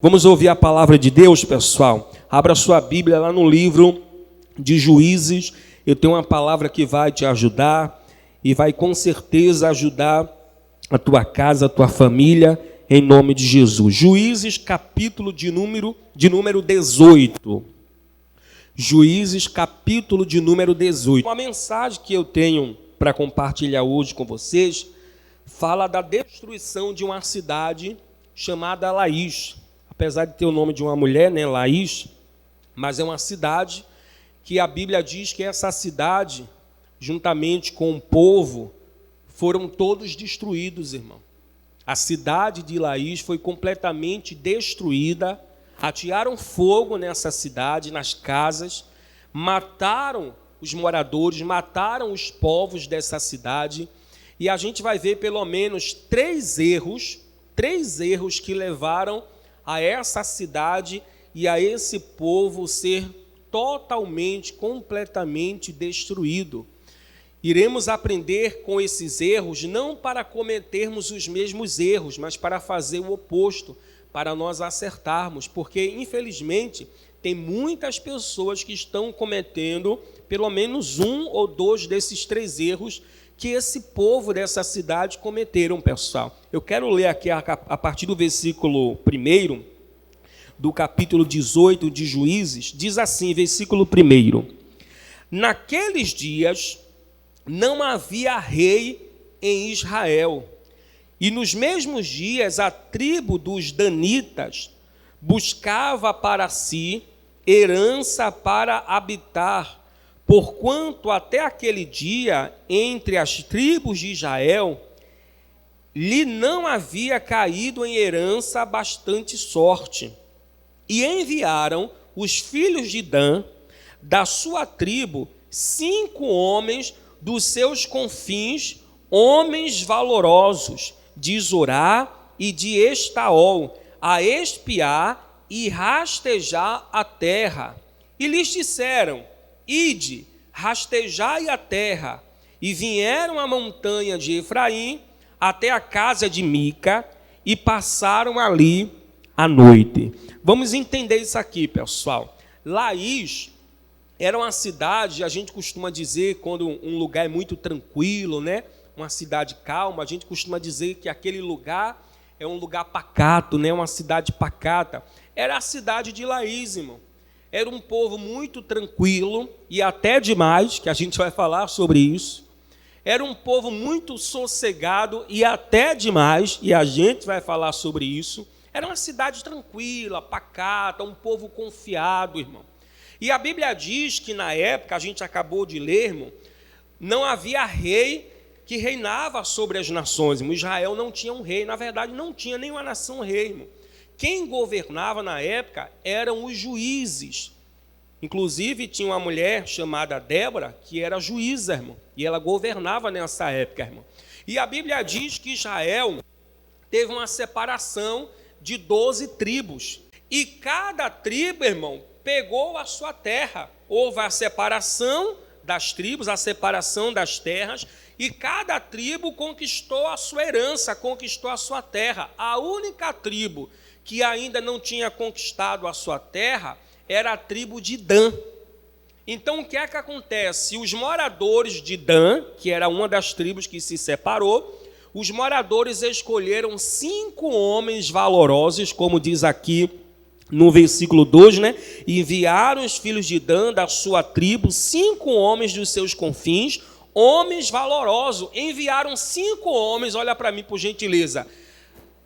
Vamos ouvir a palavra de Deus, pessoal. Abra sua Bíblia lá no livro de Juízes. Eu tenho uma palavra que vai te ajudar e vai com certeza ajudar a tua casa, a tua família, em nome de Jesus. Juízes, capítulo de número 18. Juízes, capítulo de número 18. Uma mensagem que eu tenho para compartilhar hoje com vocês fala da destruição de uma cidade chamada Laís. Apesar de ter o nome de uma mulher, né, Laís, mas é uma cidade que a Bíblia diz que essa cidade, juntamente com o povo, foram todos destruídos, irmão. A cidade de Laís foi completamente destruída, atearam fogo nessa cidade, nas casas, mataram os moradores, mataram os povos dessa cidade, e a gente vai ver pelo menos três erros que levaram a essa cidade e a esse povo ser totalmente, completamente destruído. Iremos aprender com esses erros, não para cometermos os mesmos erros, mas para fazer o oposto, para nós acertarmos, porque, infelizmente, tem muitas pessoas que estão cometendo pelo menos um ou dois desses três erros que esse povo dessa cidade cometeram, pessoal. Eu quero ler aqui a partir do versículo 1 do capítulo 18 de Juízes, diz assim, versículo 1: Naqueles dias não havia rei em Israel, e nos mesmos dias a tribo dos danitas buscava para si herança para habitar, porquanto até aquele dia, entre as tribos de Israel, lhe não havia caído em herança bastante sorte. E enviaram os filhos de Dan, da sua tribo, 5 homens dos seus confins, homens valorosos, de Zorá e de Estaol, a espiar e rastejar a terra. E lhes disseram: Ide, rastejai a terra. E vieram à montanha de Efraim até a casa de Mica e passaram ali a noite. Vamos entender isso aqui, pessoal. Laís era uma cidade, a gente costuma dizer, quando um lugar é muito tranquilo, né? Uma cidade calma, a gente costuma dizer que aquele lugar é um lugar pacato, né? Uma cidade pacata. Era a cidade de Laís, irmão. Era um povo muito tranquilo e até demais, que a gente vai falar sobre isso. Era um povo muito sossegado e até demais, e a gente vai falar sobre isso. Era uma cidade tranquila, pacata, um povo confiado, irmão. E a Bíblia diz que na época, a gente acabou de ler, irmão, não havia rei que reinava sobre as nações. Irmão. Israel não tinha um rei, na verdade não tinha nenhuma nação rei, irmão. Quem governava na época eram os juízes. Inclusive tinha uma mulher chamada Débora, que era juíza, irmão, e ela governava nessa época, irmão. E a Bíblia diz que Israel teve uma separação de 12 tribos. E cada tribo, irmão, pegou a sua terra. Houve a separação das tribos, a separação das terras, e cada tribo conquistou a sua herança, conquistou a sua terra. A única tribo que ainda não tinha conquistado a sua terra era a tribo de Dan. Então, o que é que acontece? Os moradores de Dan, que era uma das tribos que se separou, os moradores escolheram 5 homens valorosos, como diz aqui no versículo 2, né? Enviaram os filhos de Dan, da sua tribo, 5 homens dos seus confins, homens valorosos. Enviaram 5 homens, olha para mim por gentileza,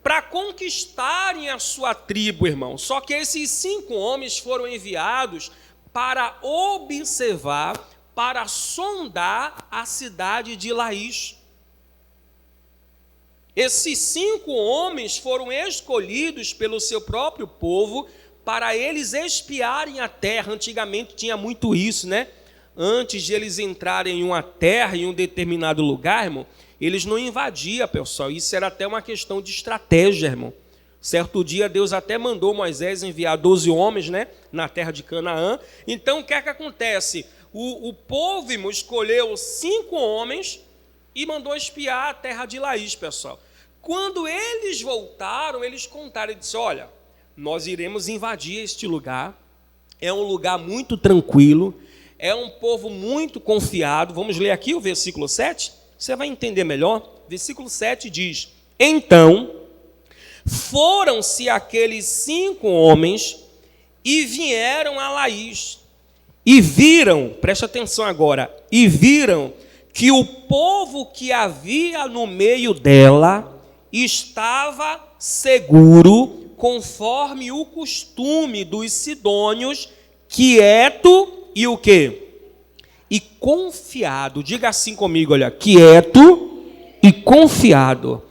para conquistarem a sua tribo, irmão. Só que esses 5 homens foram enviados para observar, para sondar a cidade de Laís. Esses 5 homens foram escolhidos pelo seu próprio povo para eles espiarem a terra. Antigamente tinha muito isso, né? Antes de eles entrarem em uma terra, em um determinado lugar, irmão, eles não invadiam, pessoal. Isso era até uma questão de estratégia, irmão. Certo dia, Deus até mandou Moisés enviar 12 homens, né, na terra de Canaã. Então, o que é que acontece? O povo, irmão, escolheu 5 homens e mandou espiar a terra de Laís, pessoal. Quando eles voltaram, eles contaram e disseram: olha, nós iremos invadir este lugar. É um lugar muito tranquilo, é um povo muito confiado. Vamos ler aqui o versículo 7, você vai entender melhor. Versículo 7 diz: então foram-se aqueles 5 homens e vieram a Laís, e viram, preste atenção agora, e viram que o povo que havia no meio dela estava seguro, conforme o costume dos sidônios, quieto e o quê? E confiado. Diga assim comigo, olha, quieto e confiado.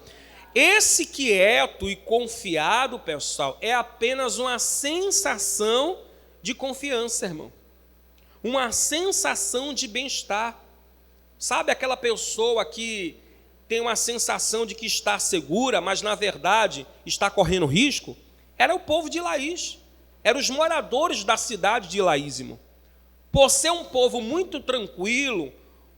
Esse quieto e confiado, pessoal, é apenas uma sensação de confiança, irmão. Uma sensação de bem-estar. Sabe aquela pessoa que tem uma sensação de que está segura, mas na verdade está correndo risco? Era o povo de Laís. Eram os moradores da cidade de Laís, irmão. Por ser um povo muito tranquilo,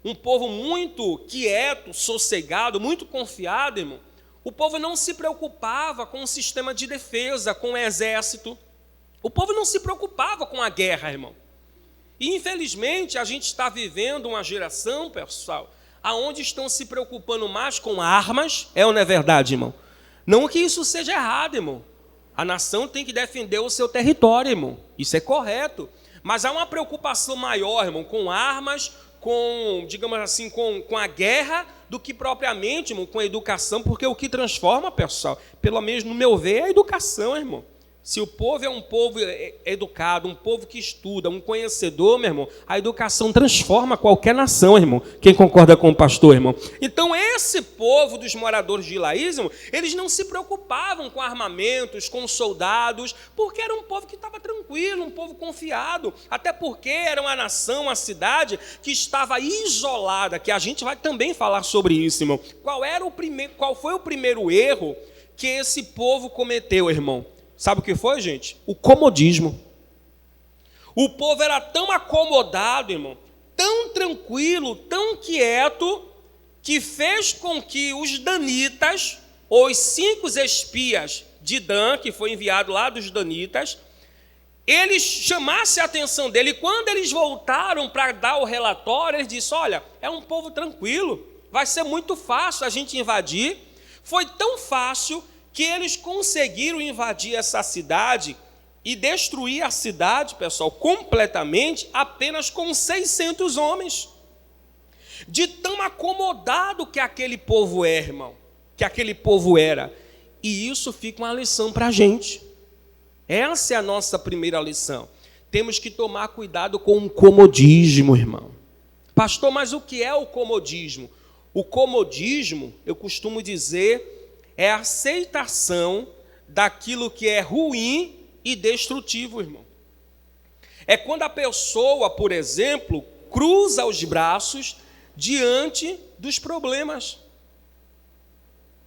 um povo muito quieto, sossegado, muito confiado, irmão, o povo não se preocupava com o sistema de defesa, com o exército. O povo não se preocupava com a guerra, irmão. E, infelizmente, a gente está vivendo uma geração, pessoal, aonde estão se preocupando mais com armas. É ou não é verdade, irmão? Não que isso seja errado, irmão. A nação tem que defender o seu território, irmão. Isso é correto. Mas há uma preocupação maior, irmão, com armas, com, digamos assim, com a guerra, do que propriamente, irmão, com a educação, porque o que transforma, pessoal, pelo menos no meu ver, é a educação, irmão. Se o povo é um povo educado, um povo que estuda, um conhecedor, meu irmão, a educação transforma qualquer nação, irmão. Quem concorda com o pastor, irmão? Então, esse povo dos moradores de Laís, irmão, eles não se preocupavam com armamentos, com soldados, porque era um povo que estava tranquilo, um povo confiado. Até porque era uma nação, uma cidade que estava isolada, que a gente vai também falar sobre isso, irmão. Qual foi o primeiro erro que esse povo cometeu, irmão? Sabe o que foi, gente? O comodismo. O povo era tão acomodado, irmão, tão tranquilo, tão quieto, que fez com que os danitas, os 5 espias de Dan, que foi enviado lá dos danitas, eles chamassem a atenção dele. E quando eles voltaram para dar o relatório, eles disseram: olha, é um povo tranquilo, vai ser muito fácil a gente invadir. Foi tão fácil que eles conseguiram invadir essa cidade e destruir a cidade, pessoal, completamente, apenas com 600 homens. De tão acomodado que aquele povo é, irmão, que aquele povo era. E isso fica uma lição para a gente. Essa é a nossa primeira lição. Temos que tomar cuidado com o comodismo, irmão. Pastor, mas o que é o comodismo? O comodismo, eu costumo dizer, é a aceitação daquilo que é ruim e destrutivo, irmão. É quando a pessoa, por exemplo, cruza os braços diante dos problemas.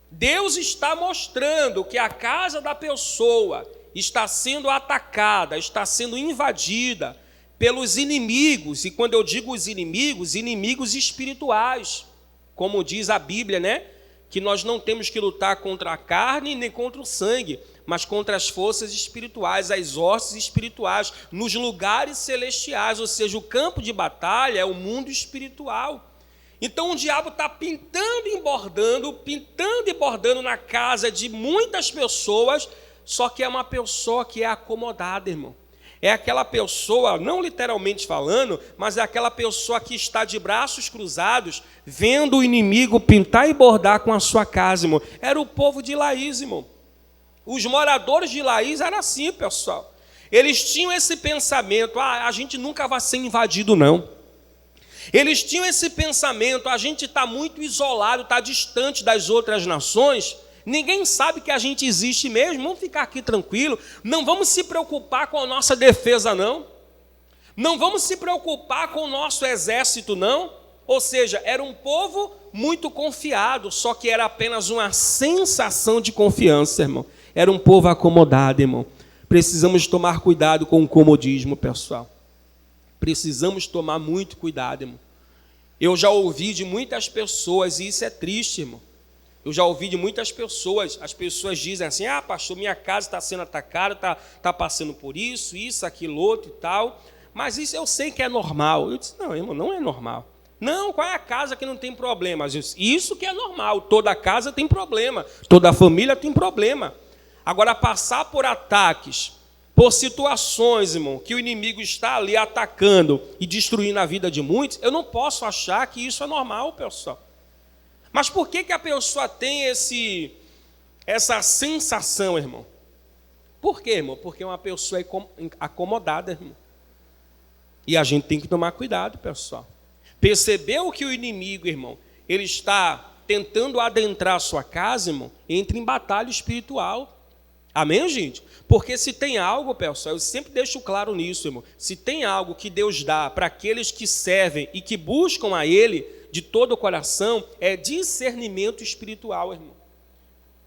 Deus está mostrando que a casa da pessoa está sendo atacada, está sendo invadida pelos inimigos. E quando eu digo os inimigos, inimigos espirituais. Como diz a Bíblia, né? Que nós não temos que lutar contra a carne nem contra o sangue, mas contra as forças espirituais, as hostes espirituais, nos lugares celestiais, ou seja, o campo de batalha é o mundo espiritual. Então o diabo está pintando e bordando na casa de muitas pessoas, só que é uma pessoa que é acomodada, irmão. É aquela pessoa, não literalmente falando, mas é aquela pessoa que está de braços cruzados, vendo o inimigo pintar e bordar com a sua casa, irmão. Era o povo de Laís, irmão. Os moradores de Laís eram assim, pessoal. Eles tinham esse pensamento: a gente nunca vai ser invadido, não. Eles tinham esse pensamento: a gente está muito isolado, está distante das outras nações. Ninguém sabe que a gente existe mesmo, vamos ficar aqui tranquilo, não vamos se preocupar com a nossa defesa, não. Não vamos se preocupar com o nosso exército, não. Ou seja, era um povo muito confiado, só que era apenas uma sensação de confiança, irmão. Era um povo acomodado, irmão. Precisamos tomar cuidado com o comodismo, pessoal. Precisamos tomar muito cuidado, irmão. Eu já ouvi de muitas pessoas, e isso é triste, irmão. Eu já ouvi de muitas pessoas, as pessoas dizem assim, pastor, minha casa está sendo atacada, está passando por isso, aquilo, outro e tal, mas isso eu sei que é normal. Eu disse, não, irmão, não é normal. Não, qual é a casa que não tem problema? Isso que é normal, toda casa tem problema, toda família tem problema. Agora, passar por ataques, por situações, irmão, que o inimigo está ali atacando e destruindo a vida de muitos, eu não posso achar que isso é normal, pessoal. Mas por que a pessoa tem essa sensação, irmão? Por quê, irmão? Porque uma pessoa é acomodada, irmão. E a gente tem que tomar cuidado, pessoal. Percebeu que o inimigo, irmão, ele está tentando adentrar a sua casa, irmão, entra em batalha espiritual. Amém, gente? Porque se tem algo, pessoal, eu sempre deixo claro nisso, irmão. Se tem algo que Deus dá para aqueles que servem e que buscam a Ele de todo o coração, é discernimento espiritual, irmão.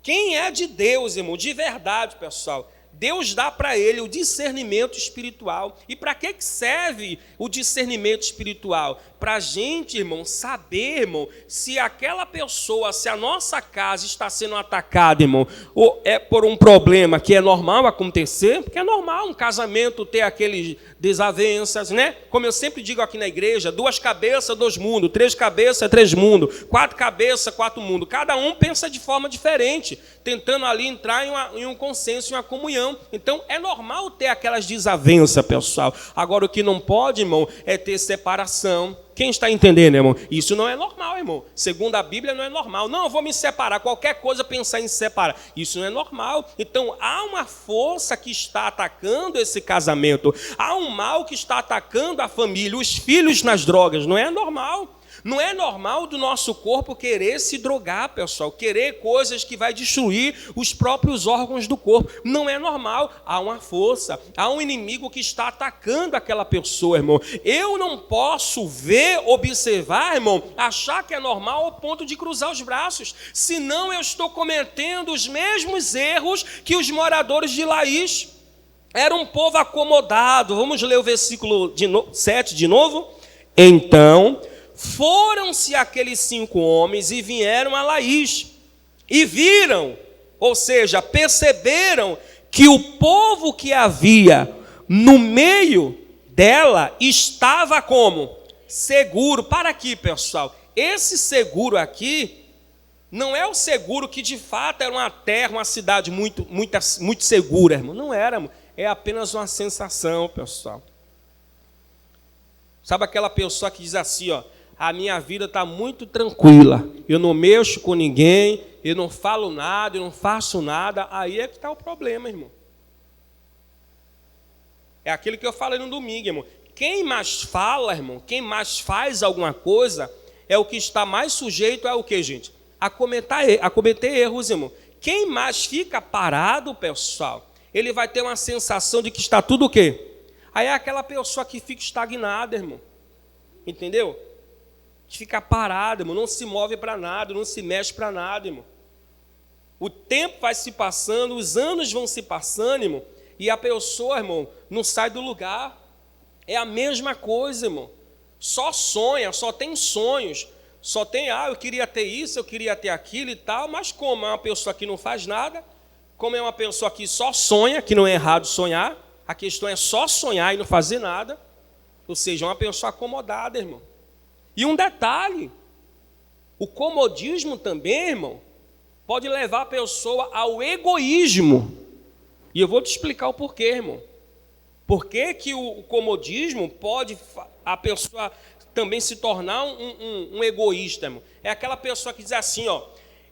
Quem é de Deus, irmão, de verdade, pessoal, Deus dá para ele o discernimento espiritual. E para que serve o discernimento espiritual? Para a gente, irmão, saber, irmão, se aquela pessoa, se a nossa casa está sendo atacada, irmão, ou é por um problema que é normal acontecer, porque é normal um casamento ter aqueles desavenças, né? Como eu sempre digo aqui na igreja, 2 cabeças, 2 mundos, 3 cabeças, 3 mundos, 4 cabeças, 4 mundos. Cada um pensa de forma diferente, tentando ali entrar em um consenso, em uma comunhão. Então, é normal ter aquelas desavenças, pessoal. Agora, o que não pode, irmão, é ter separação. Quem está entendendo, irmão? Isso não é normal, irmão. Segundo a Bíblia, não é normal. Não, eu vou me separar. Qualquer coisa pensar em se separar. Isso não é normal. Então, há uma força que está atacando esse casamento. Há um mal que está atacando a família, os filhos nas drogas. Não é normal. Não é normal do nosso corpo querer se drogar, pessoal, querer coisas que vai destruir os próprios órgãos do corpo. Não é normal. Há uma força, há um inimigo que está atacando aquela pessoa, irmão. Eu não posso ver, observar, irmão, achar que é normal ao ponto de cruzar os braços. Senão eu estou cometendo os mesmos erros que os moradores de Laís. Era um povo acomodado. Vamos ler o versículo 7 de novo? Então foram-se aqueles 5 homens e vieram a Laís, e viram, ou seja, perceberam que o povo que havia no meio dela estava como? Seguro. Para aqui, pessoal, esse seguro aqui não é o seguro que de fato era uma terra, uma cidade muito segura, irmão. Não era, irmão. É apenas uma sensação, pessoal. Sabe aquela pessoa que diz assim, a minha vida está muito tranquila, eu não mexo com ninguém, eu não falo nada, eu não faço nada. Aí é que está o problema, irmão. É aquilo que eu falei no domingo, irmão. Quem mais fala, irmão, quem mais faz alguma coisa, é o que está mais sujeito a o quê, gente? A cometer erros, irmão. Quem mais fica parado, pessoal, ele vai ter uma sensação de que está tudo o quê? Aí é aquela pessoa que fica estagnada, irmão. Entendeu? Que fica parado, irmão, não se move para nada, não se mexe para nada, irmão. O tempo vai se passando, os anos vão se passando, irmão, e a pessoa, irmão, não sai do lugar. É a mesma coisa, irmão. Só sonha, só tem sonhos, só tem, eu queria ter isso, eu queria ter aquilo e tal, mas como é uma pessoa que não faz nada, como é uma pessoa que só sonha, que não é errado sonhar, a questão é só sonhar e não fazer nada, ou seja, é uma pessoa acomodada, irmão. E um detalhe, o comodismo também, irmão, pode levar a pessoa ao egoísmo. E eu vou te explicar o porquê, irmão. Por que o comodismo pode a pessoa também se tornar um egoísta, irmão? É aquela pessoa que diz assim,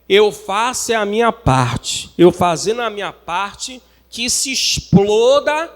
eu faço a minha parte, eu fazendo a minha parte, que se exploda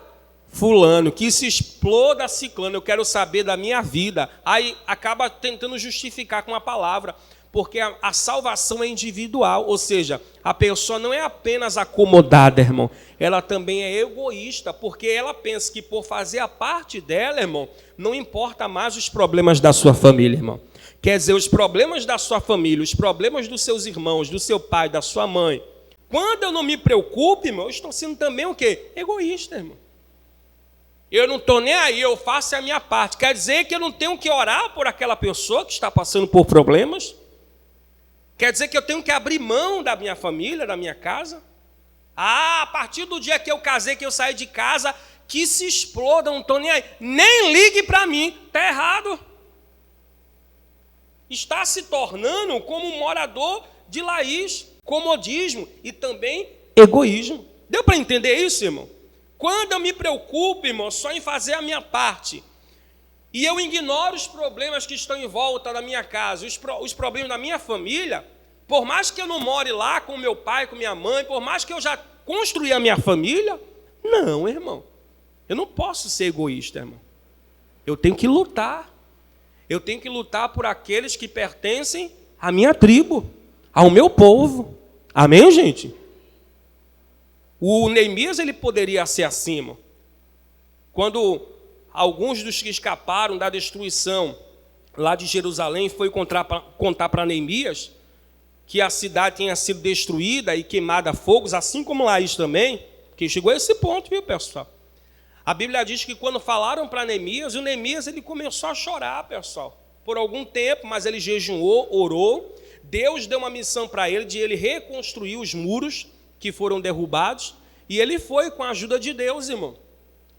fulano, que se exploda ciclano, eu quero saber da minha vida. Aí acaba tentando justificar com a palavra, porque a salvação é individual, ou seja, a pessoa não é apenas acomodada, irmão, ela também é egoísta, porque ela pensa que por fazer a parte dela, irmão, não importa mais os problemas da sua família, irmão. Quer dizer, os problemas da sua família, os problemas dos seus irmãos, do seu pai, da sua mãe. Quando eu não me preocupo, irmão, eu estou sendo também o quê? Egoísta, irmão. Eu não estou nem aí, eu faço a minha parte. Quer dizer que eu não tenho que orar por aquela pessoa que está passando por problemas? Quer dizer que eu tenho que abrir mão da minha família, da minha casa? A partir do dia que eu casei, que eu saí de casa, que se exploda, não estou nem aí. Nem ligue para mim, está errado. Está se tornando como um morador de Laís, comodismo e também egoísmo. Deu para entender isso, irmão? Quando eu me preocupo, irmão, só em fazer a minha parte, e eu ignoro os problemas que estão em volta da minha casa, os problemas da minha família, por mais que eu não more lá com meu pai, com minha mãe, por mais que eu já construí a minha família, não, irmão. Eu não posso ser egoísta, irmão. Eu tenho que lutar. Eu tenho que lutar por aqueles que pertencem à minha tribo, ao meu povo. Amém, gente? O Neemias, ele poderia ser assim, irmão. Quando alguns dos que escaparam da destruição lá de Jerusalém foi contar para Neemias que a cidade tinha sido destruída e queimada a fogos, assim como Laís também, que chegou a esse ponto, viu, pessoal? A Bíblia diz que quando falaram para Neemias, o Neemias ele começou a chorar, pessoal, por algum tempo, mas ele jejuou, orou. Deus deu uma missão para ele de ele reconstruir os muros que foram derrubados, e ele foi com a ajuda de Deus, irmão.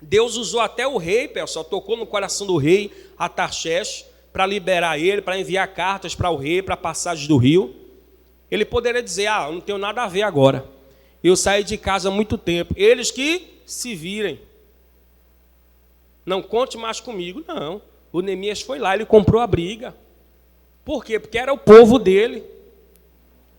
Deus usou até o rei, pessoal, tocou no coração do rei Artaxerxes para liberar ele, para enviar cartas para o rei, para a passagem do rio. Ele poderia dizer, eu não tenho nada a ver agora. Eu saí de casa há muito tempo. Eles que se virem. Não conte mais comigo, não. O Neemias foi lá, ele comprou a briga. Por quê? Porque era o povo dele.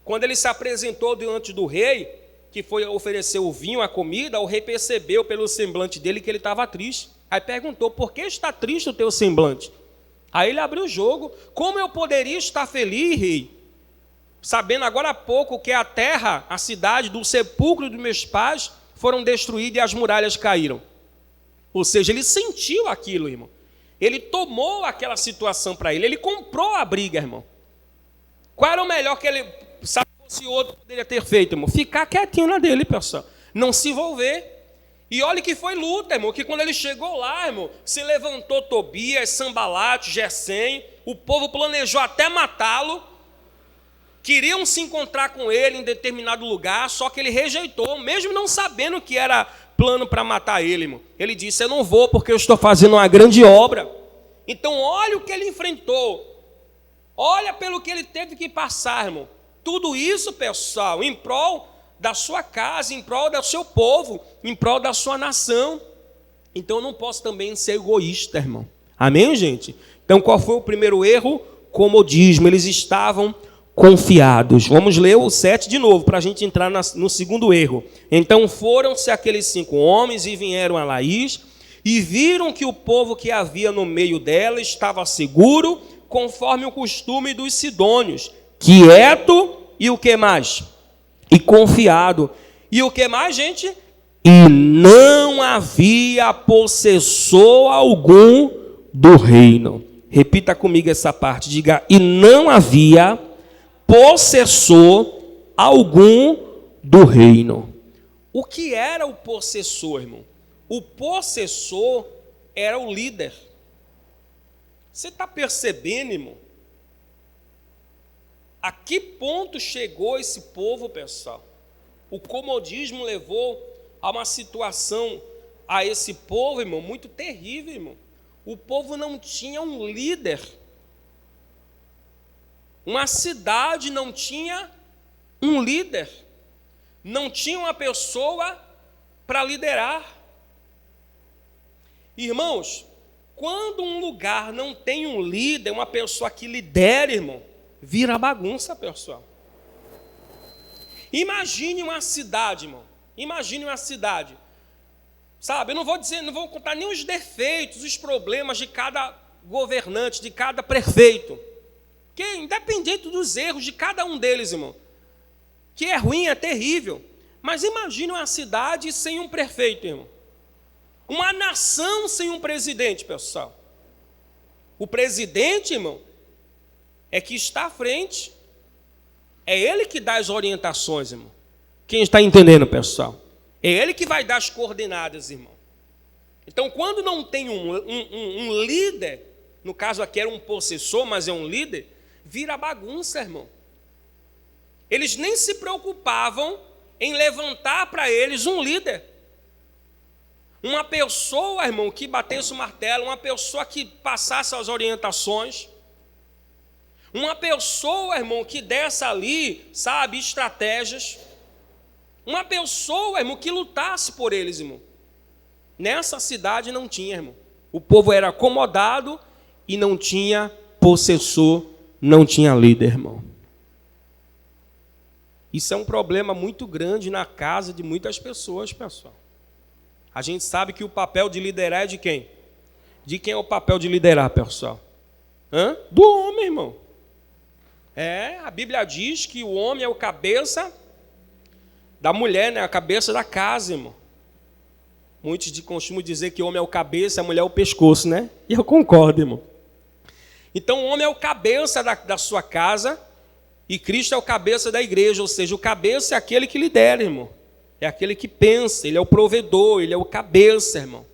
Quando ele se apresentou diante do rei, que foi oferecer o vinho, a comida, o rei percebeu pelo semblante dele que ele estava triste. Aí perguntou, por que está triste o teu semblante? Aí ele abriu o jogo. Como eu poderia estar feliz, rei? Sabendo agora há pouco que a terra, a cidade do sepulcro dos meus pais foram destruídas e as muralhas caíram. Ou seja, ele sentiu aquilo, irmão. Ele tomou aquela situação para ele. Ele comprou a briga, irmão. Qual era o melhor que ele, sabe, se outro poderia ter feito, irmão? Ficar quietinho na dele, pessoal. Não se envolver. E olha que foi luta, irmão. Que quando ele chegou lá, irmão, se levantou Tobias, Sambalate, Gesem. O povo planejou até matá-lo. Queriam se encontrar com ele em determinado lugar, só que ele rejeitou, mesmo não sabendo que era plano para matar ele, irmão. Ele disse, eu não vou porque eu estou fazendo uma grande obra. Então olha o que ele enfrentou. Olha pelo que ele teve que passar, irmão. Tudo isso, pessoal, em prol da sua casa, em prol do seu povo, em prol da sua nação. Então eu não posso também ser egoísta, irmão. Amém, gente? Então qual foi o primeiro erro? Comodismo. Eles estavam confiados. Vamos ler o 7 de novo, para a gente entrar no segundo erro. Então foram-se aqueles 5 homens e vieram a Laís, e viram que o povo que havia no meio dela estava seguro, conforme o costume dos sidônios, quieto, e o que mais? E confiado. E o que mais, gente? E não havia possessor algum do reino. Repita comigo essa parte, diga, e não havia possessor algum do reino. O que era o possessor, irmão? O possessor era o líder. Você está percebendo, irmão? A que ponto chegou esse povo, pessoal? O comodismo levou a uma situação, a esse povo, irmão, muito terrível, irmão. O povo não tinha um líder. Uma cidade não tinha um líder, não tinha uma pessoa para liderar. Irmãos, quando um lugar não tem um líder, uma pessoa que lidera, irmão, vira bagunça, pessoal. Imagine uma cidade, irmão. Imagine uma cidade. Sabe, eu não vou contar nem os defeitos, os problemas de cada governante, de cada prefeito. Que independente dos erros de cada um deles, irmão, que é ruim, é terrível, mas imagine uma cidade sem um prefeito, irmão, uma nação sem um presidente, pessoal. O presidente, irmão, é que está à frente, é ele que dá as orientações, irmão. Quem está entendendo, pessoal? É ele que vai dar as coordenadas, irmão. Então, quando não tem um líder, no caso aqui era um possessor, mas é um líder, vira bagunça, irmão. Eles nem se preocupavam em levantar para eles um líder. Uma pessoa, irmão, que batesse o martelo, uma pessoa que passasse as orientações, uma pessoa, irmão, que desse ali, sabe, estratégias, uma pessoa, irmão, que lutasse por eles, irmão. Nessa cidade não tinha, irmão. O povo era acomodado e não tinha possessor, não tinha líder, irmão. Isso é um problema muito grande na casa de muitas pessoas, pessoal. A gente sabe que o papel de liderar é de quem? De quem é o papel de liderar, pessoal? Do homem, irmão. A Bíblia diz que o homem é o cabeça da mulher, né? A cabeça da casa, irmão. Muitos costumam dizer que o homem é o cabeça e a mulher é o pescoço, né? E eu concordo, irmão. Então o homem é o cabeça da sua casa e Cristo é o cabeça da igreja, ou seja, o cabeça é aquele que lidera, irmão. É aquele que pensa, ele é o provedor, ele é o cabeça, irmão.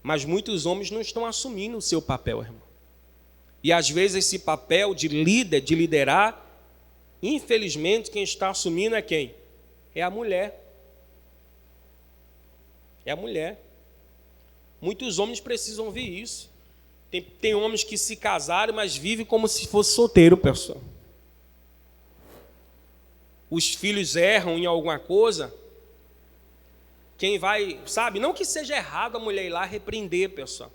Mas muitos homens não estão assumindo o seu papel, irmão. E às vezes esse papel de líder, de liderar, infelizmente quem está assumindo é quem? É a mulher. É a mulher. Muitos homens precisam ouvir isso. Tem homens que se casaram, mas vivem como se fosse solteiro, pessoal. Os filhos erram em alguma coisa, quem vai, sabe, não que seja errado a mulher ir lá repreender, pessoal,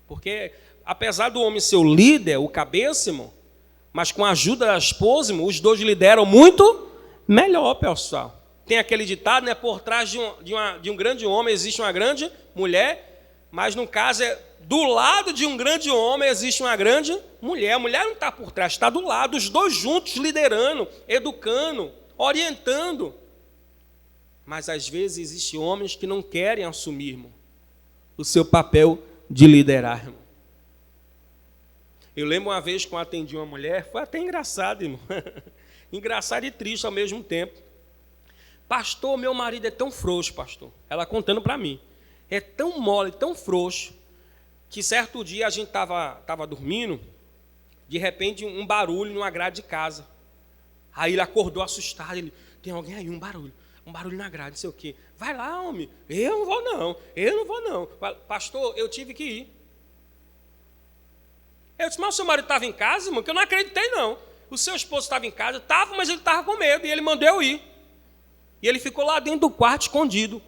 porque apesar do homem ser o líder, o cabeça, irmão, mas com a ajuda da esposa, irmão, os dois lideram muito melhor, pessoal. Tem aquele ditado, né, por trás de um grande homem existe uma grande mulher, mas no caso do lado de um grande homem existe uma grande mulher. A mulher não está por trás, está do lado, os dois juntos liderando, educando, orientando. Mas às vezes existem homens que não querem assumir, irmão, o seu papel de liderar, irmão. Eu lembro uma vez que eu atendi uma mulher, foi até engraçado, irmão. Engraçado e triste ao mesmo tempo. Pastor, meu marido é tão frouxo, pastor. Ela contando para mim. É tão mole, tão frouxo, que certo dia a gente estava dormindo, de repente um barulho numa grade de casa. Aí ele acordou assustado, ele, tem alguém aí, um barulho na grade, não sei o quê. Vai lá, homem, eu não vou não. Pastor, eu tive que ir. Eu disse, mas o seu marido estava em casa, irmão, que eu não acreditei não. O seu esposo estava em casa, estava, mas ele estava com medo, e ele mandou eu ir. E ele ficou lá dentro do quarto, escondido.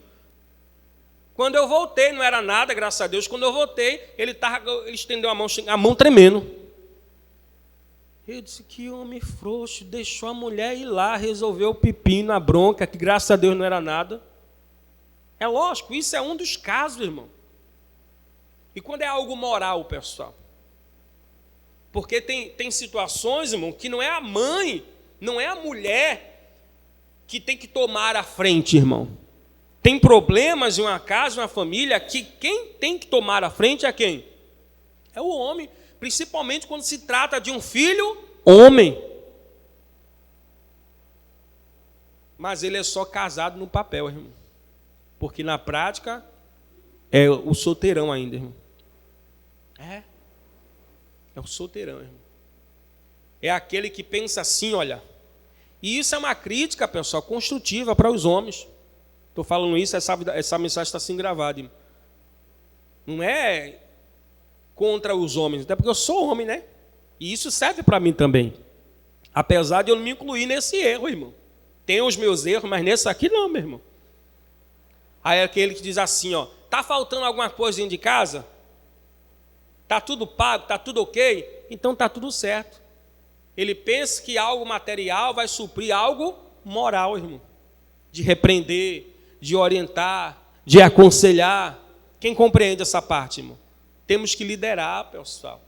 Quando eu voltei, não era nada, graças a Deus, quando eu voltei, ele estendeu a mão tremendo. Eu disse, que homem frouxo, deixou a mulher ir lá, resolveu o pepino, a bronca, que graças a Deus não era nada. É lógico, isso é um dos casos, irmão. E quando é algo moral, pessoal? Porque tem situações, irmão, que não é a mãe, não é a mulher que tem que tomar a frente, irmão. Tem problemas em uma casa, em uma família, que quem tem que tomar a frente é quem? É o homem. Principalmente quando se trata de um filho homem. Mas ele é só casado no papel, irmão. Porque na prática é o solteirão ainda, irmão. É o solteirão, irmão. É aquele que pensa assim, olha. E isso é uma crítica, pessoal, construtiva para os homens. Estou falando isso, essa mensagem está assim gravada, irmão. Não é contra os homens, até porque eu sou homem, né? E isso serve para mim também. Apesar de eu não me incluir nesse erro, irmão. Tem os meus erros, mas nesse aqui não, meu irmão. Aí é aquele que diz assim, ó, tá faltando alguma coisa dentro de casa? Tá tudo pago, tá tudo ok? Então tá tudo certo. Ele pensa que algo material vai suprir algo moral, irmão. De repreender, de orientar, de aconselhar. Quem compreende essa parte, irmão? Temos que liderar, pessoal.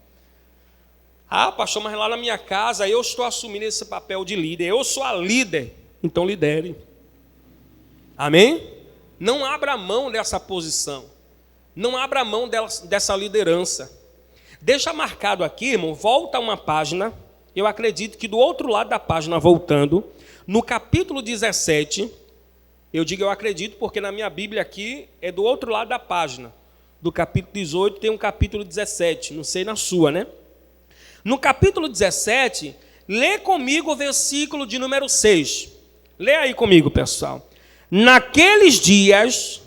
Ah, pastor, mas lá na minha casa eu estou assumindo esse papel de líder. Eu sou a líder. Então lidere. Amém? Não abra mão dessa posição. Não abra mão dessa liderança. Deixa marcado aqui, irmão, volta uma página. Eu acredito que do outro lado da página, voltando, no capítulo 17, eu digo eu acredito porque na minha Bíblia aqui é do outro lado da página. Do capítulo 18 tem um capítulo 17, não sei na sua, né? No capítulo 17 Lê comigo o versículo de número 6. Lê aí comigo, pessoal. Naqueles dias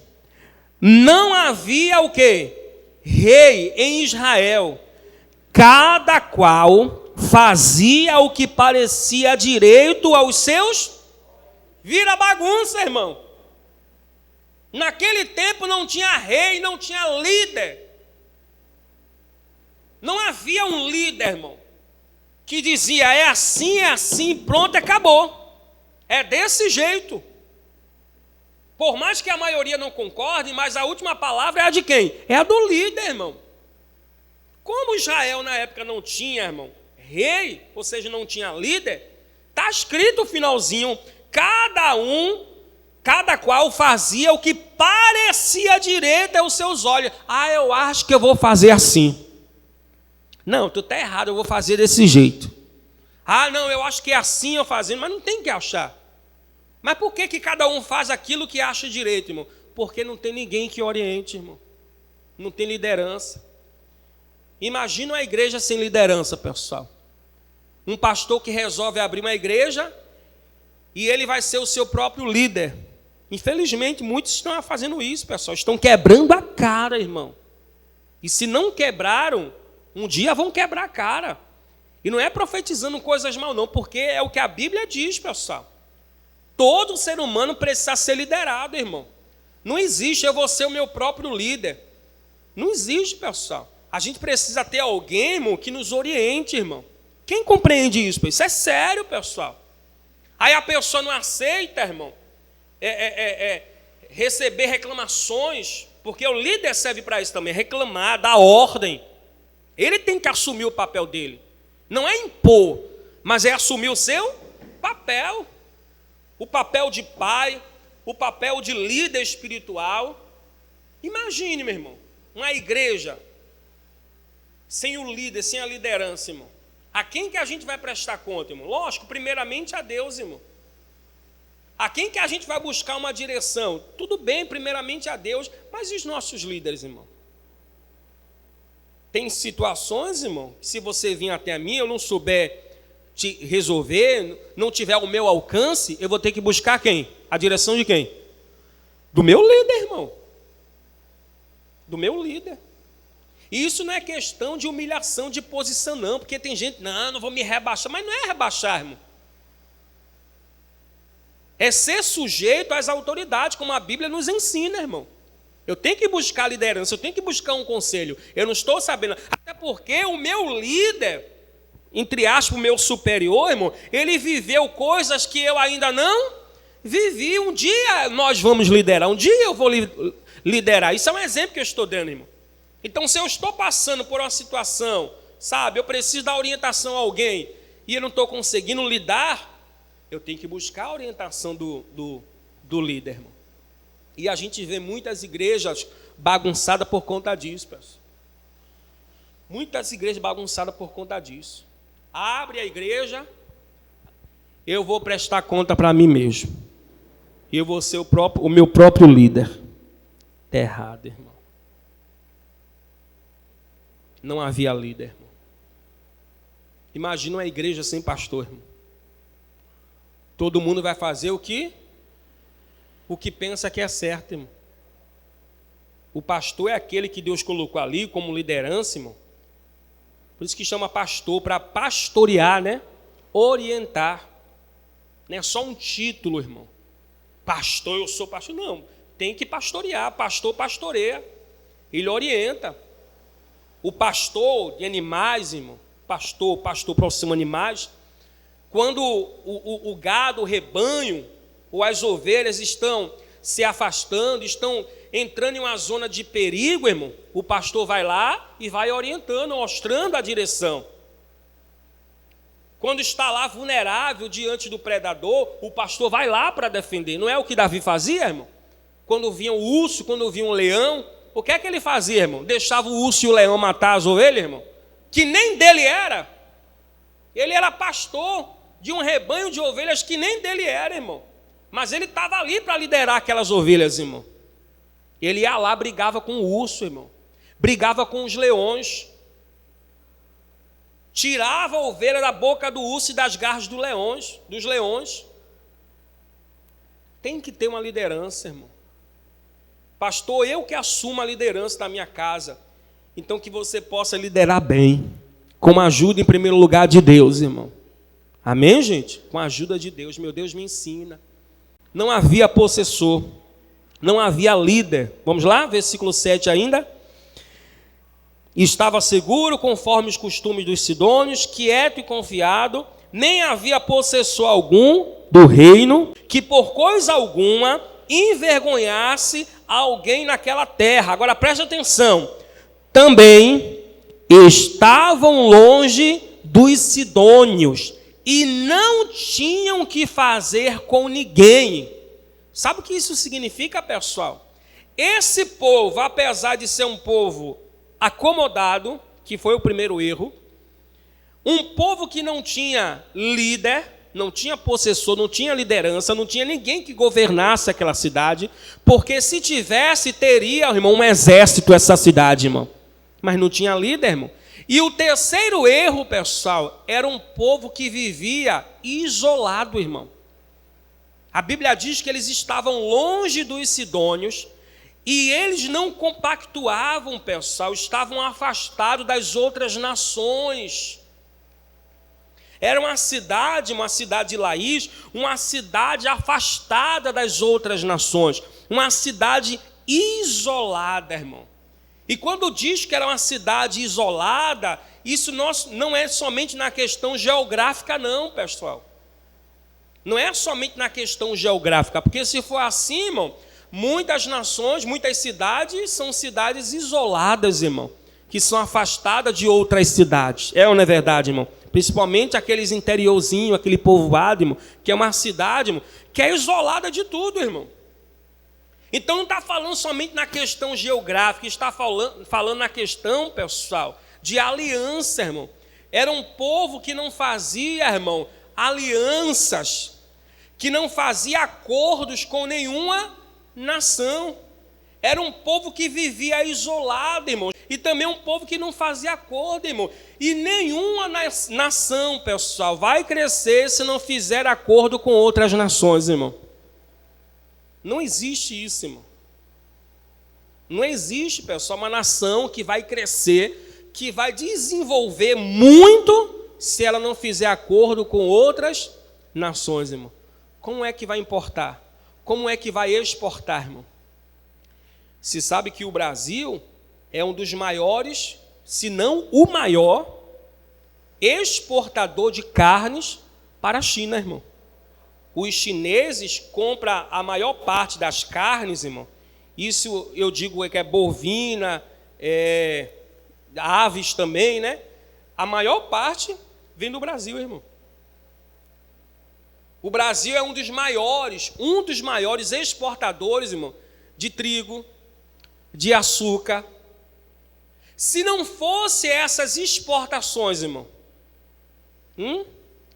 não havia o quê? Rei em Israel. Cada qual fazia o que parecia direito aos seus. Vira bagunça, irmão. Naquele tempo não tinha rei, não tinha líder. Não havia um líder, irmão, que dizia é assim, pronto, acabou. É desse jeito. Por mais que a maioria não concorde, mas a última palavra é a de quem? É a do líder, irmão. Como Israel na época não tinha, irmão, rei, ou seja, não tinha líder, está escrito o finalzinho, cada qual fazia o que parecia direito aos seus olhos. Eu acho que eu vou fazer assim. Não, tu está errado, eu vou fazer desse jeito. Não, eu acho que é assim eu fazendo, mas não tem que achar. Mas por que cada um faz aquilo que acha direito, irmão? Porque não tem ninguém que oriente, irmão. Não tem liderança. Imagina uma igreja sem liderança, pessoal. Um pastor que resolve abrir uma igreja e ele vai ser o seu próprio líder. Infelizmente, muitos estão fazendo isso, pessoal. Estão quebrando a cara, irmão. E se não quebraram, um dia vão quebrar a cara. E não é profetizando coisas mal, não, porque é o que a Bíblia diz, pessoal. Todo ser humano precisa ser liderado, irmão. Não existe, eu vou ser o meu próprio líder. Não existe, pessoal. A gente precisa ter alguém, irmão, que nos oriente, irmão. Quem compreende isso? Isso é sério, pessoal. Aí a pessoa não aceita, irmão, receber reclamações, porque o líder serve para isso também, reclamar, dar ordem. Ele tem que assumir o papel dele. Não é impor, mas é assumir o seu papel. O papel de pai, o papel de líder espiritual. Imagine, meu irmão, uma igreja sem o líder, sem a liderança, irmão. A quem que a gente vai prestar conta, irmão? Lógico, primeiramente a Deus, irmão. A quem que a gente vai buscar uma direção? Tudo bem, primeiramente a Deus, mas e os nossos líderes, irmão? Tem situações, irmão, que se você vir até a mim, eu não souber te resolver, não tiver o meu alcance, eu vou ter que buscar quem? A direção de quem? Do meu líder, irmão. Do meu líder. E isso não é questão de humilhação de posição, não, porque tem gente, não vou me rebaixar, mas não é rebaixar, irmão. É ser sujeito às autoridades, como a Bíblia nos ensina, irmão. Eu tenho que buscar liderança, eu tenho que buscar um conselho. Eu não estou sabendo, até porque o meu líder, entre aspas, o meu superior, irmão, ele viveu coisas que eu ainda não vivi. Um dia nós vamos liderar, um dia eu vou liderar. Isso é um exemplo que eu estou dando, irmão. Então, se eu estou passando por uma situação, sabe, eu preciso dar orientação a alguém e eu não estou conseguindo lidar, eu tenho que buscar a orientação do líder, irmão. E a gente vê muitas igrejas bagunçadas por conta disso, pessoal. Muitas igrejas bagunçadas por conta disso. Abre a igreja, eu vou prestar conta para mim mesmo. Eu vou ser o meu próprio líder. Está errado, irmão. Não havia líder, irmão. Imagina uma igreja sem pastor, irmão. Todo mundo vai fazer o que pensa que é certo, irmão. O pastor é aquele que Deus colocou ali como liderança, irmão. Por isso que chama pastor, para pastorear, né? Orientar. Não é só um título, irmão. Pastor, eu sou pastor. Não, tem que pastorear. Pastor pastoreia. Ele orienta. O pastor de animais, irmão. Pastor aproxima animais. Quando o gado, o rebanho, ou as ovelhas estão se afastando, estão entrando em uma zona de perigo, irmão, o pastor vai lá e vai orientando, mostrando a direção. Quando está lá vulnerável diante do predador, o pastor vai lá para defender. Não é o que Davi fazia, irmão? Quando vinha um urso, quando vinha um leão, o que é que ele fazia, irmão? Deixava o urso e o leão matar as ovelhas, irmão? Que nem dele era. Ele era pastor de um rebanho de ovelhas que nem dele era, irmão. Mas ele estava ali para liderar aquelas ovelhas, irmão. Ele ia lá, brigava com o urso, irmão. Brigava com os leões. tirava a ovelha da boca do urso e das garras dos leões. Tem que ter uma liderança, irmão. Pastor, eu que assumo a liderança da minha casa. Então que você possa liderar bem, com a ajuda em primeiro lugar de Deus, irmão. Amém, gente? Com a ajuda de Deus, meu Deus me ensina. Não havia possessor, não havia líder. Vamos lá, versículo 7 ainda. Estava seguro, conforme os costumes dos sidônios, quieto e confiado, nem havia possessor algum do reino, que por coisa alguma envergonhasse alguém naquela terra. Agora preste atenção, também estavam longe dos sidônios, e não tinham que fazer com ninguém. Sabe o que isso significa, pessoal? Esse povo, apesar de ser um povo acomodado, que foi o primeiro erro, um povo que não tinha líder, não tinha possessor, não tinha liderança, não tinha ninguém que governasse aquela cidade, porque se tivesse, teria, irmão, um exército essa cidade, irmão. Mas não tinha líder, irmão. E o terceiro erro, pessoal, era um povo que vivia isolado, irmão. A Bíblia diz que eles estavam longe dos sidônios e eles não compactuavam, pessoal, estavam afastados das outras nações. Era uma cidade Laís, uma cidade afastada das outras nações, uma cidade isolada, irmão. E quando diz que era uma cidade isolada, isso não é somente na questão geográfica, não, pessoal. Não é somente na questão geográfica, porque se for assim, irmão, muitas nações, muitas cidades são cidades isoladas, irmão, que são afastadas de outras cidades. É ou não é verdade, irmão? Principalmente aqueles interiorzinhos, aquele povoado, irmão, que é uma cidade, irmão, que é isolada de tudo, irmão. Então não está falando somente na questão geográfica, está falando na questão, pessoal, de aliança, irmão. Era um povo que não fazia, irmão, alianças, que não fazia acordos com nenhuma nação. Era um povo que vivia isolado, irmão. E também um povo que não fazia acordo, irmão. E nenhuma nação, pessoal, vai crescer se não fizer acordo com outras nações, irmão. Não existe isso, irmão. Não existe, pessoal, uma nação que vai crescer, que vai desenvolver muito, se ela não fizer acordo com outras nações, irmão. Como é que vai importar? Como é que vai exportar, irmão? Se sabe que o Brasil é um dos maiores, se não o maior, exportador de carnes para a China, irmão. Os chineses compram a maior parte das carnes, irmão. Isso eu digo que é bovina, aves também, né? A maior parte vem do Brasil, irmão. O Brasil é um dos maiores exportadores, irmão, de trigo, de açúcar. Se não fosse essas exportações, irmão,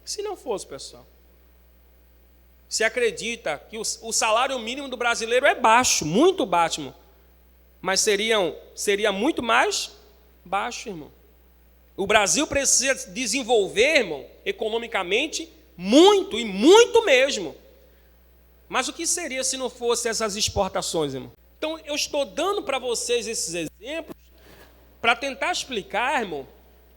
se não fosse, pessoal, se acredita que o salário mínimo do brasileiro é baixo, muito baixo, irmão, mas seria muito mais baixo, irmão. O Brasil precisa desenvolver, irmão, economicamente, muito e muito mesmo. Mas o que seria se não fosse essas exportações, irmão? Então, eu estou dando para vocês esses exemplos para tentar explicar, irmão,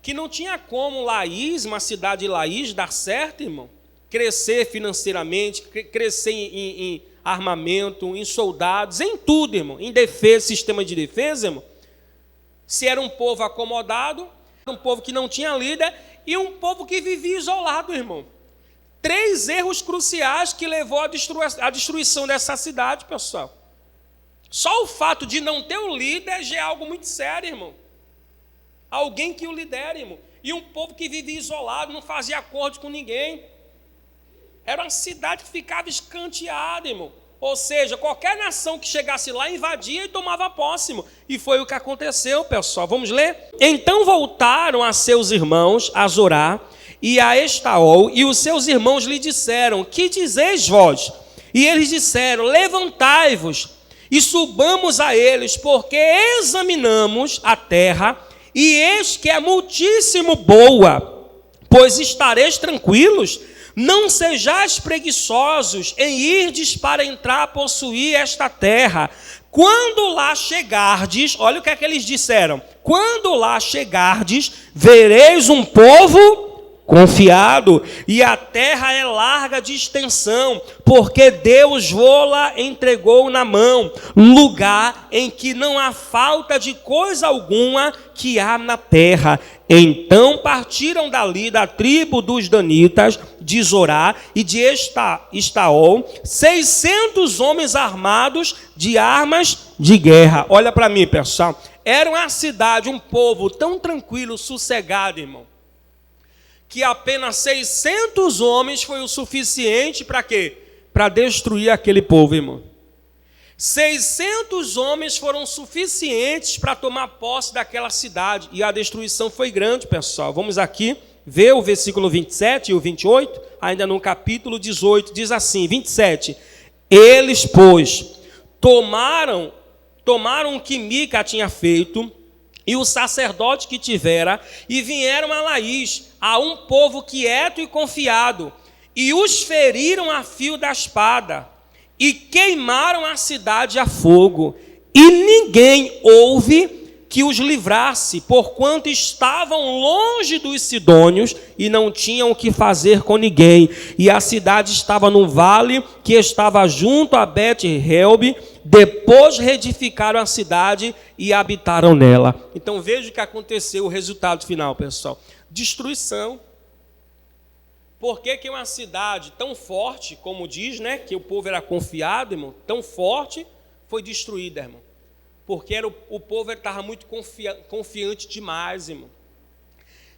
que não tinha como Laís, uma cidade de Laís, dar certo, irmão, crescer financeiramente, crescer em armamento, em soldados, em tudo, irmão, em defesa, sistema de defesa, irmão, se era um povo acomodado, um povo que não tinha líder e um povo que vivia isolado, irmão. 3 erros cruciais que levou à destruição dessa cidade, pessoal. Só o fato de não ter um líder já é algo muito sério, irmão. Alguém que o lidere, irmão. E um povo que vivia isolado, não fazia acordo com ninguém. Era uma cidade que ficava escanteada, irmão. Ou seja, qualquer nação que chegasse lá invadia e tomava posse, irmão. E foi o que aconteceu, pessoal. Vamos ler? Então voltaram a seus irmãos a Zorá e a Estaol, e os seus irmãos lhe disseram: que dizeis vós? E eles disseram: levantai-vos e subamos a eles, porque examinamos a terra, e eis que é muitíssimo boa. pois estareis tranquilos, não sejais preguiçosos em irdes para entrar a possuir esta terra. Quando lá chegardes, olha o que é que eles disseram, quando lá chegardes, vereis um povo confiado, e a terra é larga de extensão, porque Deus vô-la entregou na mão, lugar em que não há falta de coisa alguma que há na terra. Então partiram dali da tribo dos danitas, de Zorá e de Estaol, 600 homens armados de armas de guerra. Olha para mim, pessoal, era uma cidade, um povo tão tranquilo, sossegado, irmão, que apenas 600 homens foi o suficiente para quê? Para destruir aquele povo, irmão. 600 homens foram suficientes para tomar posse daquela cidade. E a destruição foi grande, pessoal. Vamos aqui ver o versículo 27 e o 28, ainda no capítulo 18, diz assim, 27. Eles, pois, tomaram o que Mica tinha feito, e o sacerdote que tivera, e vieram a Laís, a um povo quieto e confiado, e os feriram a fio da espada, e queimaram a cidade a fogo, e ninguém houve que os livrasse, porquanto estavam longe dos sidônios, e não tinham o que fazer com ninguém, e a cidade estava num vale, que estava junto a Bet-Helbe. Depois reedificaram a cidade e habitaram nela. Então veja o que aconteceu, o resultado final, pessoal. Destruição. Por que uma cidade tão forte, como diz, né, que o povo era confiado, irmão, tão forte, foi destruída, irmão? Porque o povo estava muito confiante demais, irmão.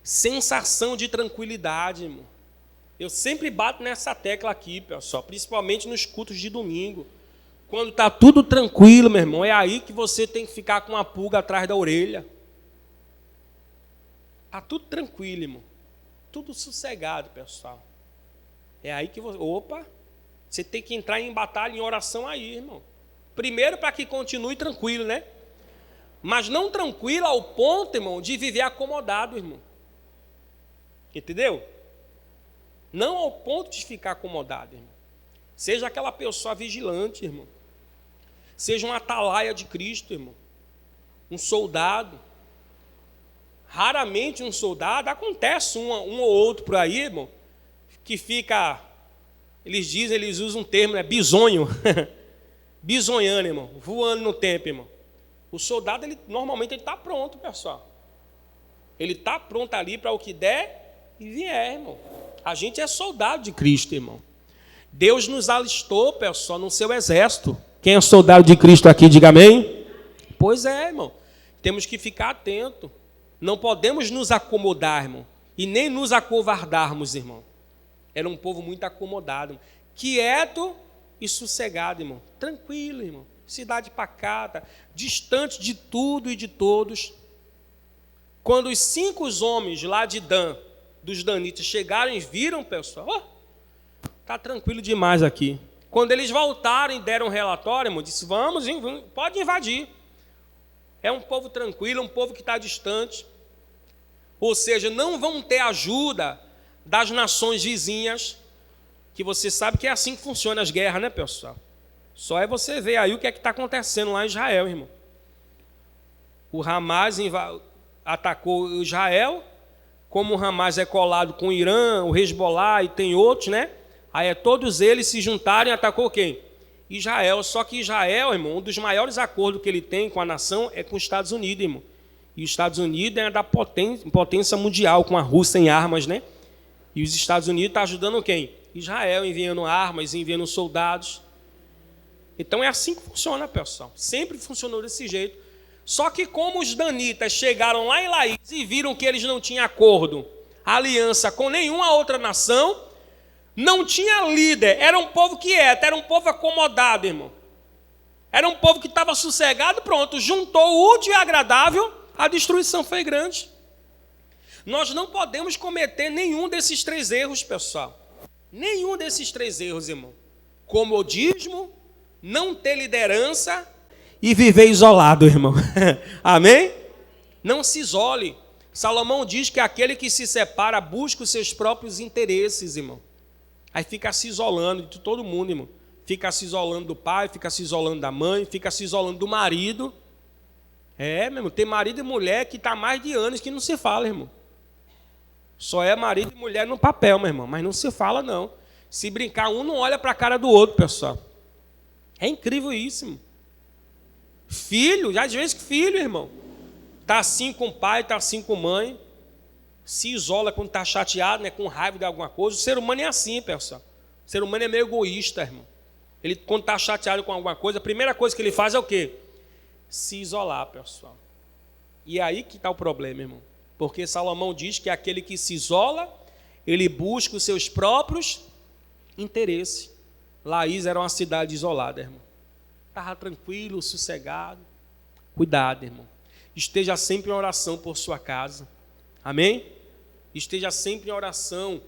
Sensação de tranquilidade, irmão. Eu sempre bato nessa tecla aqui, pessoal, principalmente nos cultos de domingo. Quando está tudo tranquilo, meu irmão, é aí que você tem que ficar com uma pulga atrás da orelha. Está tudo tranquilo, irmão. Tudo sossegado, pessoal. É aí que você tem que entrar em batalha, em oração aí, irmão. Primeiro para que continue tranquilo, né? Mas não tranquilo ao ponto, irmão, de viver acomodado, irmão. Entendeu? Não ao ponto de ficar acomodado, irmão. Seja aquela pessoa vigilante, irmão. Seja um atalaia de Cristo, irmão. Um soldado. Raramente um soldado, acontece um ou outro por aí, irmão, que fica, eles usam um termo, né, bisonho. Bisonhando, irmão, voando no tempo, irmão. O soldado, normalmente ele está pronto, pessoal. Ele está pronto ali para o que der e vier, irmão. A gente é soldado de Cristo, irmão. Deus nos alistou, pessoal, no seu exército. Quem é soldado de Cristo aqui, diga amém. Pois é, irmão. Temos que ficar atento. Não podemos nos acomodar, irmão. E nem nos acovardarmos, irmão. Era um povo muito acomodado. Quieto e sossegado, irmão. Tranquilo, irmão. Cidade pacata. Distante de tudo e de todos. Quando os 5 homens lá de Dan, dos danitas, chegaram e viram, pessoal, está tranquilo demais aqui. Quando eles voltaram e deram um relatório, irmão, disse, vamos, pode invadir. É um povo tranquilo, um povo que está distante. Ou seja, não vão ter ajuda das nações vizinhas, que você sabe que é assim que funcionam as guerras, né, pessoal? Só é você ver aí o que é que está acontecendo lá em Israel, irmão. O Hamas atacou Israel, como o Hamas é colado com o Irã, o Hezbollah e tem outros, né? Aí todos eles se juntaram e atacou quem? Israel. Só que Israel, irmão, um dos maiores acordos que ele tem com a nação é com os Estados Unidos, irmão. E os Estados Unidos é da potência mundial, com a Rússia em armas, né? E os Estados Unidos estão ajudando quem? Israel, enviando armas, enviando soldados. Então é assim que funciona, pessoal. Sempre funcionou desse jeito. Só que como os danitas chegaram lá em Laís e viram que eles não tinham acordo, aliança com nenhuma outra nação, não tinha líder, era um povo quieto, era um povo acomodado, irmão. Era um povo que estava sossegado, pronto, juntou o útil e agradável, a destruição foi grande. Nós não podemos cometer nenhum desses 3 erros, pessoal. Nenhum desses 3 erros, irmão. Comodismo, não ter liderança e viver isolado, irmão. Amém? Não se isole. Salomão diz que aquele que se separa busca os seus próprios interesses, irmão. Aí fica se isolando de todo mundo, irmão. Fica se isolando do pai, fica se isolando da mãe, fica se isolando do marido. Meu irmão, tem marido e mulher que está há mais de anos que não se fala, irmão. Só é marido e mulher no papel, meu irmão, mas não se fala, não. Se brincar, um não olha para a cara do outro, pessoal. É incrível isso, irmão. Filho, já às vezes filho, irmão. Está assim com o pai, está assim com a mãe. Se isola quando está chateado, né, com raiva de alguma coisa. O ser humano é assim, pessoal. O ser humano é meio egoísta, irmão. Ele, quando está chateado com alguma coisa, a primeira coisa que ele faz é o quê? Se isolar, pessoal. E é aí que está o problema, irmão. Porque Salomão diz que aquele que se isola, ele busca os seus próprios interesses. Laís era uma cidade isolada, irmão. Estava tranquilo, sossegado. Cuidado, irmão. Esteja sempre em oração por sua casa. Amém? Esteja sempre em oração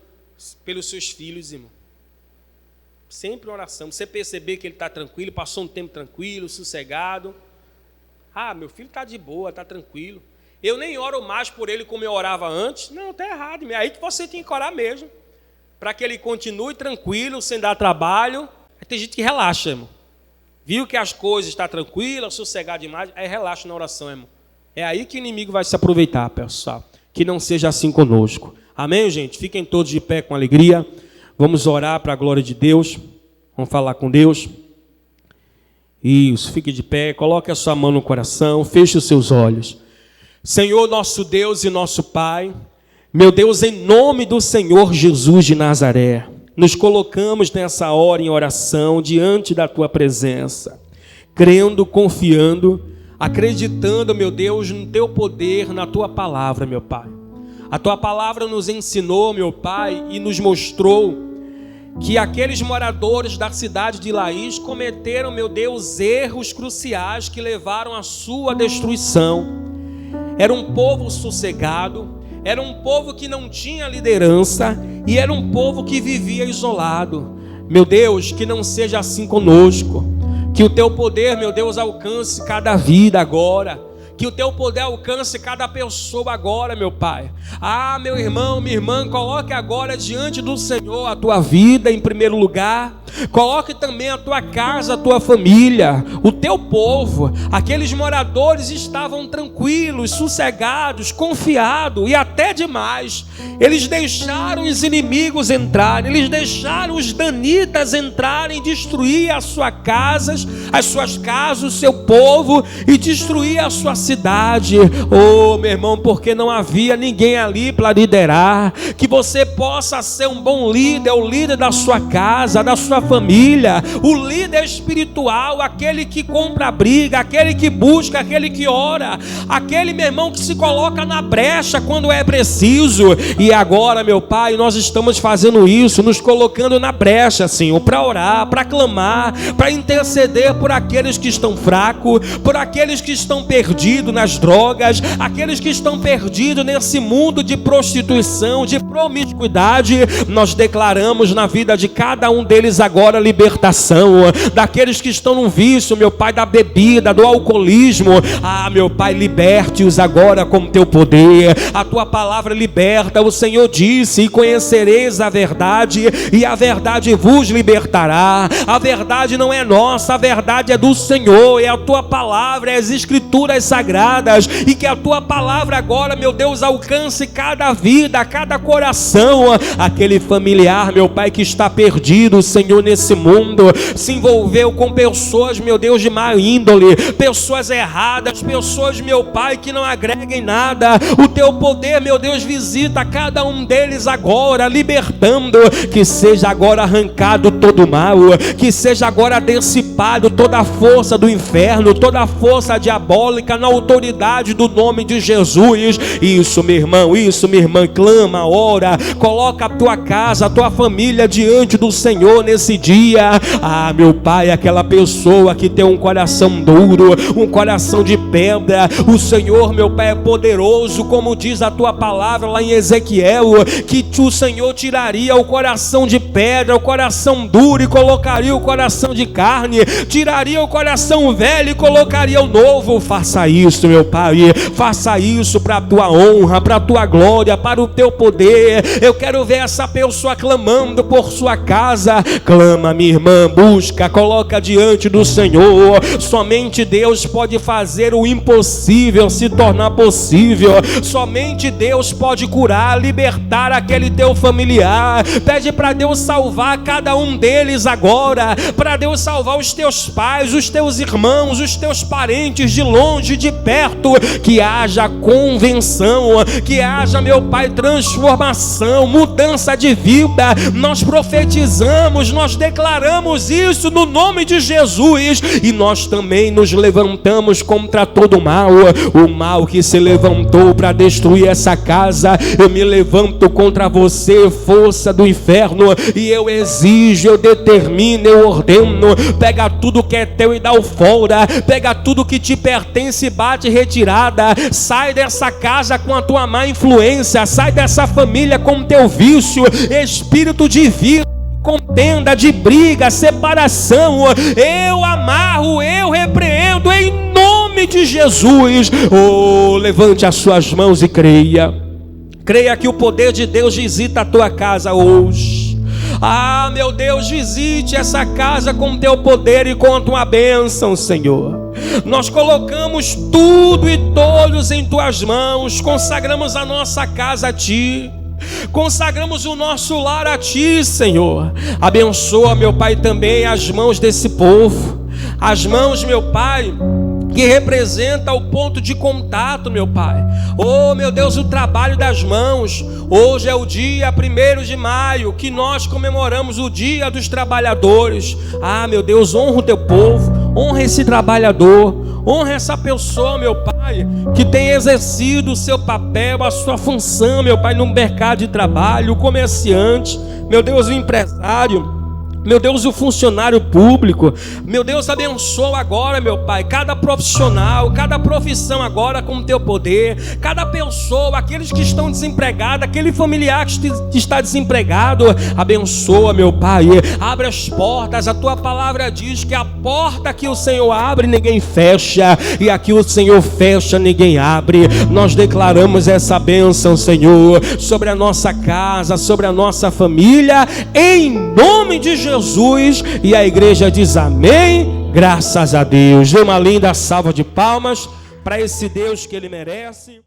pelos seus filhos, irmão. Sempre em oração. Você perceber que ele está tranquilo, passou um tempo tranquilo, sossegado. Meu filho está de boa, está tranquilo. Eu nem oro mais por ele como eu orava antes. Não, está errado. É aí que você tem que orar mesmo. Para que ele continue tranquilo, sem dar trabalho. Aí tem gente que relaxa, irmão. Viu que as coisas estão tranquilas, sossegado demais, aí relaxa na oração, irmão. É aí que o inimigo vai se aproveitar, pessoal. Que não seja assim conosco. Amém, gente? Fiquem todos de pé com alegria. Vamos orar para a glória de Deus. Vamos falar com Deus. Isso, fique de pé, coloque a sua mão no coração, feche os seus olhos. Senhor, nosso Deus e nosso Pai, meu Deus, em nome do Senhor Jesus de Nazaré, nos colocamos nessa hora em oração diante da Tua presença, crendo, confiando, acreditando, meu Deus, no Teu poder, na Tua palavra, meu Pai. A Tua palavra nos ensinou, meu Pai, e nos mostrou que aqueles moradores da cidade de Laís cometeram, meu Deus, erros cruciais que levaram à sua destruição. Era um povo sossegado, era um povo que não tinha liderança e era um povo que vivia isolado. Meu Deus, que não seja assim conosco, que o Teu poder, meu Deus, alcance cada vida agora. Que o Teu poder alcance cada pessoa agora, meu Pai. Meu irmão, minha irmã, coloque agora diante do Senhor a tua vida em primeiro lugar. Coloque também a tua casa, a tua família, o teu povo. Aqueles moradores estavam tranquilos, sossegados, confiados e até demais. Eles deixaram os inimigos entrarem, eles deixaram os danitas entrarem, destruir as suas casas, o seu povo e destruir a sua cidade. Meu irmão, porque não havia ninguém ali para liderar. Que você possa ser um bom líder, o líder da sua casa, da sua família, o líder espiritual, aquele que compra a briga, aquele que busca, aquele que ora, aquele, meu irmão, que se coloca na brecha quando é preciso. E agora, meu Pai, nós estamos fazendo isso, nos colocando na brecha, Senhor, para orar, para clamar, para interceder por aqueles que estão fracos, por aqueles que estão perdidos nas drogas, aqueles que estão perdidos nesse mundo de prostituição, de promiscuidade. Nós declaramos na vida de cada um deles agora libertação, daqueles que estão no vício, meu Pai, da bebida, do alcoolismo. Meu Pai, liberte-os agora com teu poder. A tua palavra liberta. O Senhor disse: e conhecereis a verdade, e a verdade vos libertará. A verdade não é nossa, a verdade é do Senhor, é a tua palavra, é as escrituras sagradas. E que a tua palavra agora, meu Deus, alcance cada vida, cada coração, aquele familiar, meu Pai, que está perdido, Senhor, nesse mundo, se envolveu com pessoas, meu Deus, de má índole, pessoas erradas, pessoas, meu Pai, que não agreguem nada. O teu poder, meu Deus, visita cada um deles agora, libertando. Que seja agora arrancado todo o mal, que seja agora dissipado toda a força do inferno, toda a força diabólica, na autoridade do nome de Jesus. Isso, meu irmão, isso, minha irmã, clama, ora, coloca a tua casa, a tua família diante do Senhor nesse dia. Meu Pai, aquela pessoa que tem um coração duro, um coração de pedra, o Senhor, meu Pai, é poderoso, como diz a tua palavra lá em Ezequiel, que o Senhor tiraria o coração de pedra, o coração duro, e colocaria o coração de carne, tiraria o coração velho e colocaria o novo. Faça isso, meu Pai. Faça isso para a tua honra, para a tua glória, para o teu poder. Eu quero ver essa pessoa clamando por sua casa. Clama, minha irmã, busca, coloca diante do Senhor. Somente Deus pode fazer o impossível se tornar possível. Somente Deus pode curar, libertar aquele teu familiar. Pede para Deus salvar cada um deles agora, para Deus salvar os teus pais, os teus irmãos, os teus parentes de longe, de perto. Que haja convenção, que haja, meu Pai, transformação, mudança de vida. Nós profetizamos, nós declaramos isso no nome de Jesus, e nós também nos levantamos contra todo o mal que se levantou para destruir essa casa. Eu me levanto contra você, força do inferno, e eu exijo, eu determino, eu ordeno: pega tudo que é teu e dá o fora, pega tudo que te pertence e bate retirada. Sai dessa casa com a tua má influência, sai dessa família com o teu vício, espírito de vida, contenda, de briga, separação, eu amarro, eu repreendo em nome de Jesus. Oh, levante as suas mãos e creia. Creia que o poder de Deus visita a tua casa hoje. Ah, meu Deus, visite essa casa com teu poder e com a tua bênção, Senhor. Nós colocamos tudo e todos em tuas mãos, consagramos a nossa casa a ti, consagramos o nosso lar a ti, Senhor. Abençoa, meu Pai, também as mãos desse povo, as mãos, meu Pai, que representa o ponto de contato, meu Pai. Oh, meu Deus, o trabalho das mãos. Hoje é o dia 1º de maio, que nós comemoramos o Dia dos Trabalhadores. Ah, meu Deus, honra o teu povo, honra esse trabalhador, honra essa pessoa, meu Pai, que tem exercido o seu papel, a sua função, meu Pai, no mercado de trabalho, o comerciante, meu Deus, o empresário, meu Deus, o funcionário público. Meu Deus, abençoa agora, meu Pai, cada profissional, cada profissão agora com o teu poder. Cada pessoa, aqueles que estão desempregados, aquele familiar que está desempregado, abençoa, meu Pai. Abre as portas. A tua palavra diz que a porta que o Senhor abre, ninguém fecha, e aqui o Senhor fecha, ninguém abre. Nós declaramos essa bênção, Senhor, sobre a nossa casa, sobre a nossa família, em nome de Jesus. E a igreja diz amém, graças a Deus. Dê uma linda salva de palmas para esse Deus que Ele merece.